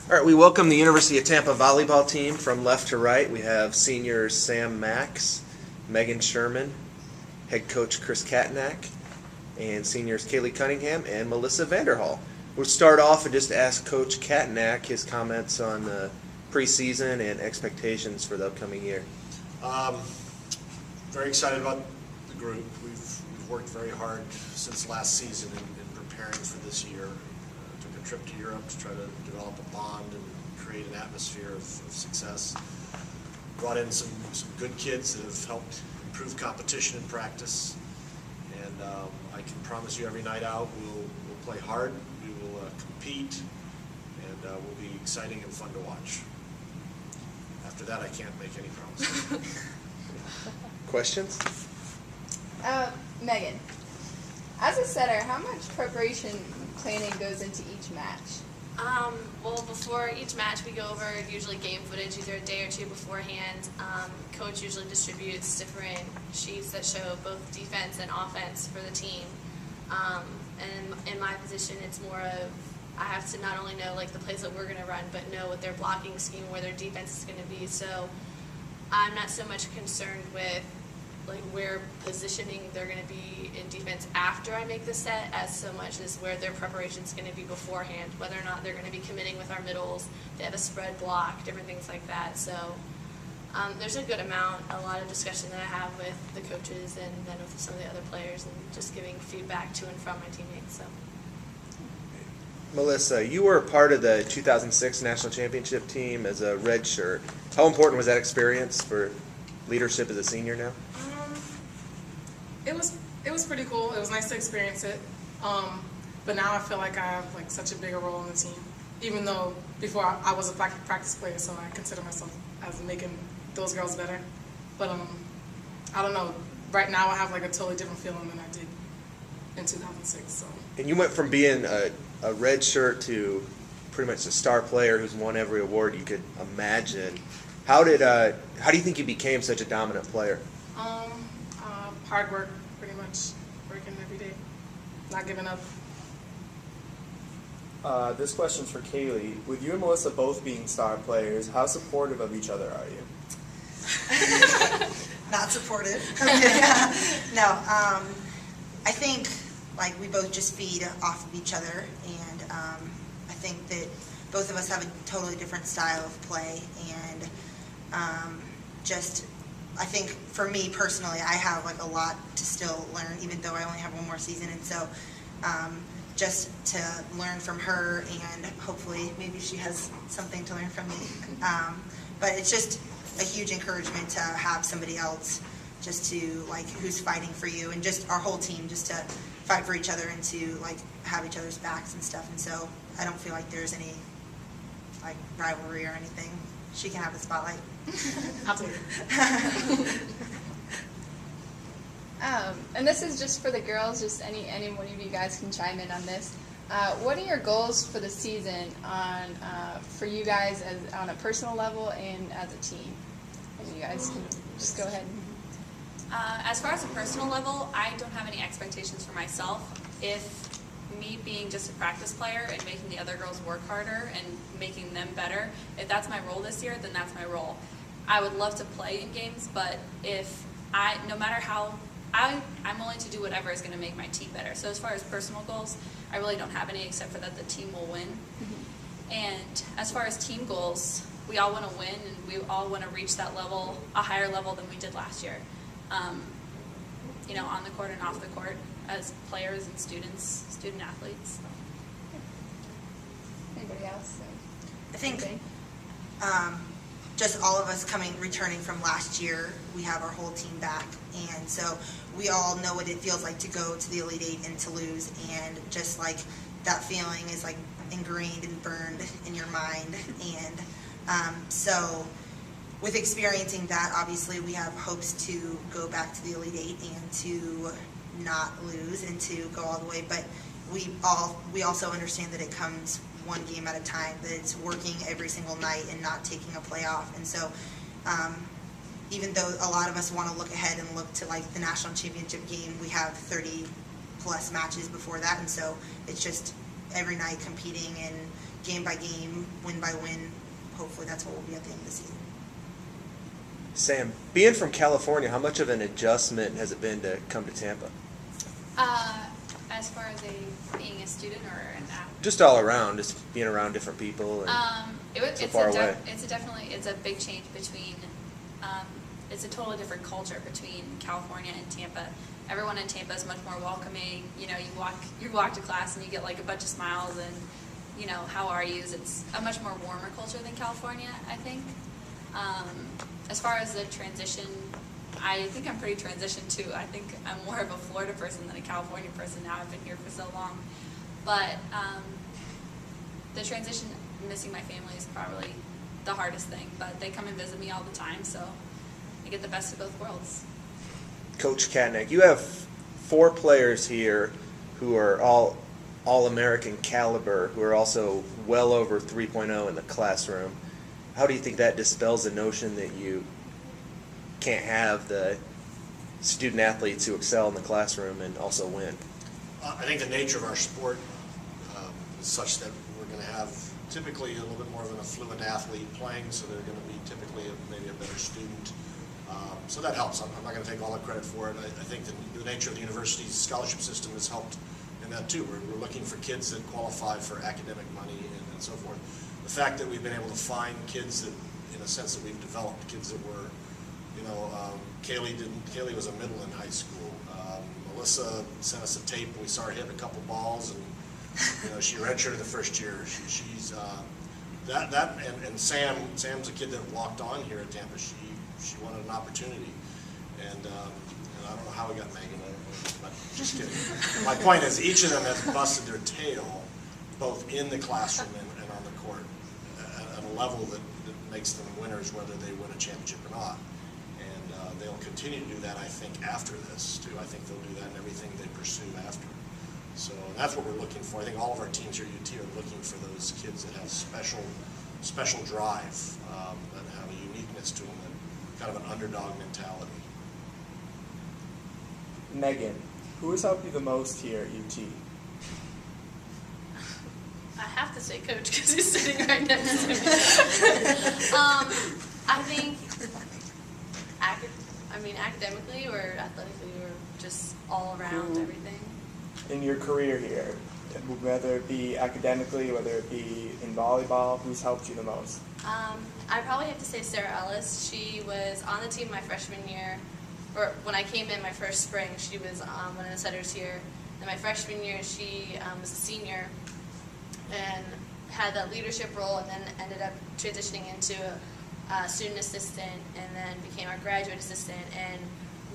All right, we welcome the University of Tampa volleyball team from left to right. We have seniors Sam Macks, Meghan Sherman, head coach Chris Catanach, and seniors Kaleigh Cunningham and Melissa Vanderhall. We'll start off and just ask Coach Catanach his comments on the preseason and expectations for the upcoming year. Very excited about the group. We've worked very hard since last season in preparing for this year. Took a trip to Europe to try to develop a bond and create an atmosphere of success. Brought in some good kids that have helped improve competition and practice. And I can promise you every night out we'll play hard, we will compete, and will be exciting and fun to watch. After that, I can't make any promises. Questions? Meghan, as a setter, how much preparation planning goes into each match? Well, before each match, we go over usually game footage, either a day or two beforehand. Coach usually distributes different sheets that show both defense and offense for the team. And in my position, it's more of I have to not only know like the plays that we're going to run, but know what their blocking scheme, where their defense is going to be. So I'm not so much concerned with like where positioning they're going to be in defense after I make the set, as so much as where their preparation is going to be beforehand, whether or not they're going to be committing with our middles, they have a spread block, different things like that. So there's a good amount, a lot of discussion that I have with the coaches and then with some of the other players, and just giving feedback to and from my teammates. So. Melissa, you were part of the 2006 National Championship team as a red shirt. How important was that experience for leadership as a senior now? It was pretty cool. It was nice to experience it. But now I feel like I have like such a bigger role in the team. Even though before I was a practice player, so I consider myself as making those girls better. But I don't know. Right now I have like a totally different feeling than I did in 2006. So. And you went from being a red shirt to pretty much a star player who's won every award you could imagine. How do you think you became such a dominant player? Hard work, pretty much. Working every day, not giving up. This question's for Kaleigh. With you and Melissa both being star players, how supportive of each other are you? Not supportive. No, I think like we both just feed off of each other, and I think that both of us have a totally different style of play, and I think for me personally, I have like a lot to still learn, even though I only have one more season, and so just to learn from her, and hopefully maybe she has something to learn from me. But it's just a huge encouragement to have somebody else just to like who's fighting for you, and just our whole team just to fight for each other and to like have each other's backs and stuff. And so I don't feel like there's any like rivalry or anything. She can have the spotlight. I'll take it. And this is just for the girls, just any one of you guys can chime in on this. What are your goals for the season for you guys on a personal level and as a team? And you guys can just go ahead. As far as a personal level, I don't have any expectations for myself. If me being just a practice player and making the other girls work harder and making them better, if that's my role this year, then that's my role. I would love to play in games, but no matter how, I'm willing to do whatever is going to make my team better. So as far as personal goals, I really don't have any except for that the team will win. Mm-hmm. And as far as team goals, we all want to win, and we all want to reach that level, a higher level than we did last year. On the court and off the court as players and student athletes. Anybody else? I think just all of us returning from last year, we have our whole team back, and so we all know what it feels like to go to the Elite Eight and to lose, and just like that feeling is like ingrained and burned in your mind, and so with experiencing that, obviously we have hopes to go back to the Elite Eight and to not lose and to go all the way, but we also understand that it comes one game at a time, that it's working every single night and not taking a play off. And so even though a lot of us want to look ahead and look to like the national championship game, we have 30 plus matches before that, and so it's just every night competing and game by game, win by win. Hopefully that's what we'll be at the end of the season. Sam, being from California, how much of an adjustment has it been to come to Tampa? As far as being a student or an athlete? Just all around, just being around different people and so far away. It's a big change between, it's a totally different culture between California and Tampa. Everyone in Tampa is much more welcoming. You know, you walk to class and you get like a bunch of smiles and, you know, how are yous? It's a much more warmer culture than California, I think. As far as the transition, I think I'm pretty transitioned too. I think I'm more of a Florida person than a California person now. I've been here for so long. But the transition, missing my family, is probably the hardest thing. But they come and visit me all the time, so I get the best of both worlds. Coach Catanach, you have 4 players here who are all American caliber, who are also well over 3.0 in the classroom. How do you think that dispels the notion that you can't have the student athletes who excel in the classroom and also win? I think the nature of our sport is such that we're going to have typically a little bit more of an affluent athlete playing, so they're going to be typically maybe a better student. So that helps. I'm not going to take all the credit for it. I think the nature of the university's scholarship system has helped in that too. We're looking for kids that qualify for academic money and so forth. The fact that we've been able to find kids that, in a sense, that we've developed, kids that were, you know, Kaleigh was a middle in high school. Melissa sent us a tape and we saw her hit a couple balls, and you know, she redshirted the first year. She's and Sam's a kid that walked on here at Tampa. She wanted an opportunity, and I don't know how we got Meghan. But just kidding. My point is, each of them has busted their tail, both in the classroom and on the court, at a level that makes them winners, whether they win a championship or not. And they'll continue to do that, I think, after this, too. I think they'll do that in everything they pursue after. So that's what we're looking for. I think all of our teams here at UT are looking for those kids that have special drive, that have a uniqueness to them, and kind of an underdog mentality. Meghan, who has helped you the most here at UT? I have to say coach because he's sitting right next to me. I think academically or athletically or just all around everything. In your career here, whether it be academically, whether it be in volleyball, who's helped you the most? I probably have to say Sarah Ellis. She was on the team my freshman year, or when I came in my first spring, she was one of the setters here. And my freshman year, she was a senior and had that leadership role, and then ended up transitioning into a student assistant, and then became our graduate assistant, and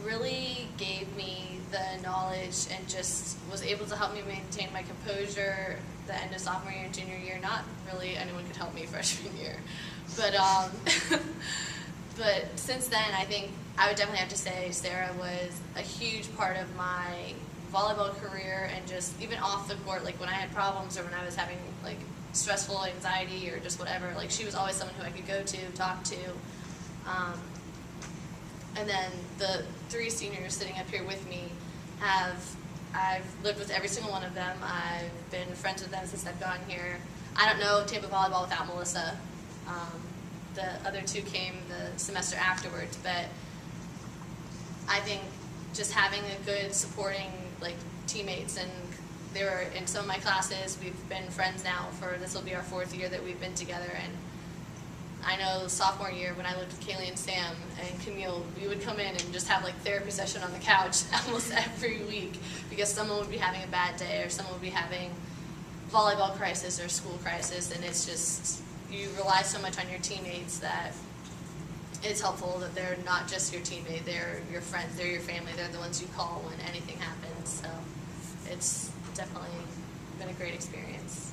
really gave me the knowledge and just was able to help me maintain my composure the end of sophomore year and junior year. Not really anyone could help me freshman year, but but since then, I think I would definitely have to say Sarah was a huge part of my volleyball career, and just even off the court, like when I had problems or when I was having like stressful anxiety or just whatever, like she was always someone who I could go to, talk to. And then the 3 seniors sitting up here with me I've lived with every single one of them. I've been friends with them since I've gotten here. I don't know Tampa volleyball without Melissa. The other 2 came the semester afterwards, but I think just having a good supporting like teammates, and they were in some of my classes. We've been friends now for, this will be our 4th year that we've been together, and I know sophomore year when I lived with Kaleigh and Sam and Camille, we would come in and just have like therapy session on the couch almost every week because someone would be having a bad day or someone would be having volleyball crisis or school crisis, and it's just, you rely so much on your teammates that it's helpful that they're not just your teammate, they're your friends, they're your family, they're the ones you call when anything happens. So it's definitely been a great experience.